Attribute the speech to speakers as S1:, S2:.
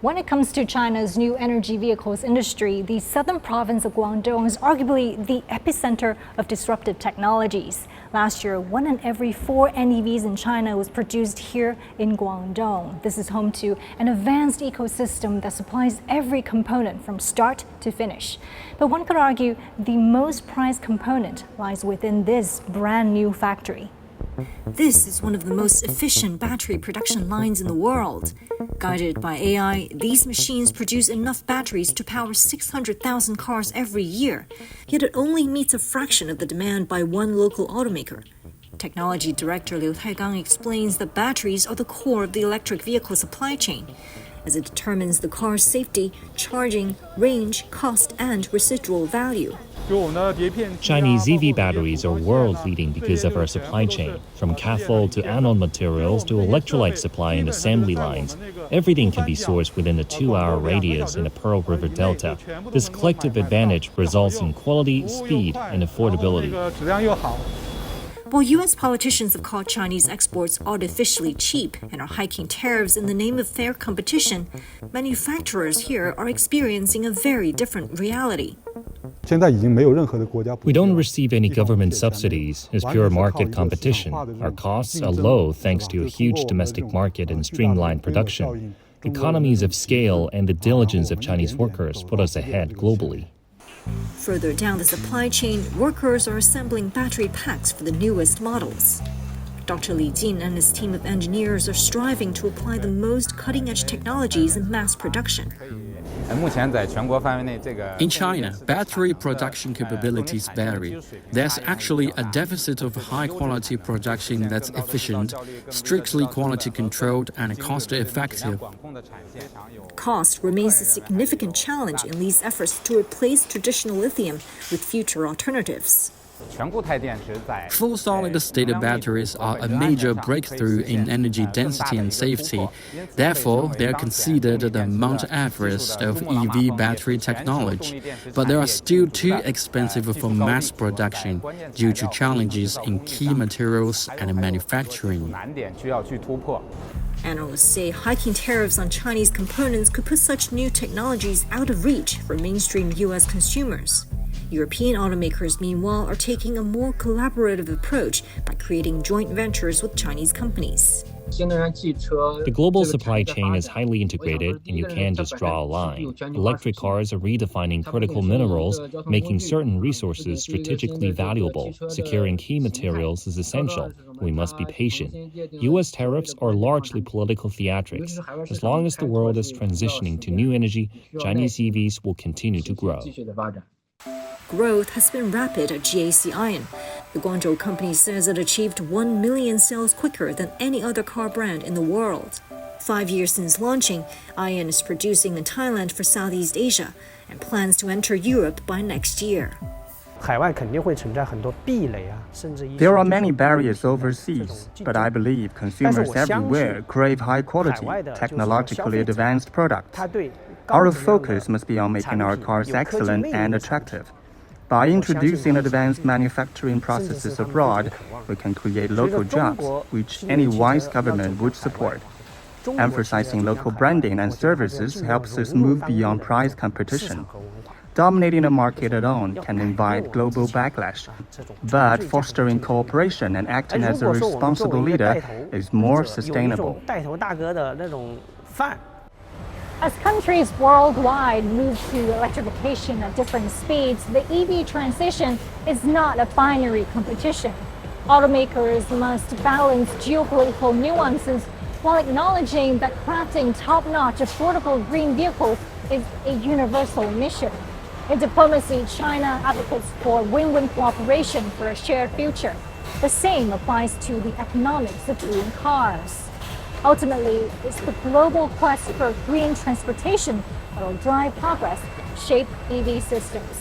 S1: When it comes to China's new energy vehicles industry, the southern province of Guangdong is arguably the epicenter of disruptive technologies. Last year, 1 in every 4 NEVs in China was produced here in Guangdong. This is home to an advanced ecosystem that supplies every component from start to finish. But one could argue the most prized component lies within this brand new factory. This is one of the most efficient battery production lines in the world. Guided by AI, these machines produce enough batteries to power 600,000 cars every year, yet it only meets a fraction of the demand by one local automaker. Technology Director Liu Taigang explains that batteries are the core of the electric vehicle supply chain, as it determines the car's safety, charging, range, cost, and residual value.
S2: Chinese EV batteries are world-leading because of our supply chain. From cathode to anode materials to electrolyte supply and assembly lines, everything can be sourced within a 2-hour radius in the Pearl River Delta. This collective advantage results in quality, speed, and affordability.
S1: While U.S. politicians have called Chinese exports artificially cheap and are hiking tariffs in the name of fair competition, manufacturers here are experiencing a very different reality.
S2: We don't receive any government subsidies. It's pure market competition. Our costs are low thanks to a huge domestic market and streamlined production. Economies of scale and the diligence of Chinese workers put us ahead globally.
S1: Further down the supply chain, workers are assembling battery packs for the newest models. Dr. Li Jin and his team of engineers are striving to apply the most cutting-edge technologies in mass production.
S3: In China, battery production capabilities vary. There's actually a deficit of high-quality production that's efficient, strictly quality-controlled, and cost-effective.
S1: Cost remains a significant challenge in these efforts to replace traditional lithium with future alternatives.
S3: Full solid-state batteries are a major breakthrough in energy density and safety. Therefore, they are considered the Mount Everest of EV battery technology. But they are still too expensive for mass production due to challenges in key materials and manufacturing.
S1: Analysts say hiking tariffs on Chinese components could put such new technologies out of reach for mainstream U.S. consumers. European automakers, meanwhile, are taking a more collaborative approach by creating joint ventures with Chinese companies.
S2: The global supply chain is highly integrated, and you can't just draw a line. Electric cars are redefining critical minerals, making certain resources strategically valuable. Securing key materials is essential. We must be patient. U.S. tariffs are largely political theatrics. As long as the world is transitioning to new energy, Chinese EVs will continue to grow.
S1: Growth has been rapid at GAC Iron. The Guangzhou company says it achieved 1 million sales quicker than any other car brand in the world. 5 years since launching, Iron is producing in Thailand for Southeast Asia and plans to enter Europe by next year.
S4: There are many barriers overseas, but I believe consumers everywhere crave high-quality, technologically advanced products. Our focus must be on making our cars excellent and attractive. By introducing advanced manufacturing processes abroad, we can create local jobs, which any wise government would support. Emphasizing local branding and services helps us move beyond price competition. Dominating a market alone can invite global backlash, but fostering cooperation and acting as a responsible leader is more sustainable.
S1: As countries worldwide move to electrification at different speeds, the EV transition is not a binary competition. Automakers must balance geopolitical nuances while acknowledging that crafting top-notch, affordable green vehicles is a universal mission. In diplomacy, China advocates for win-win cooperation for a shared future. The same applies to the economics of green cars. Ultimately, it's the global quest for green transportation that will drive progress, shape EV systems.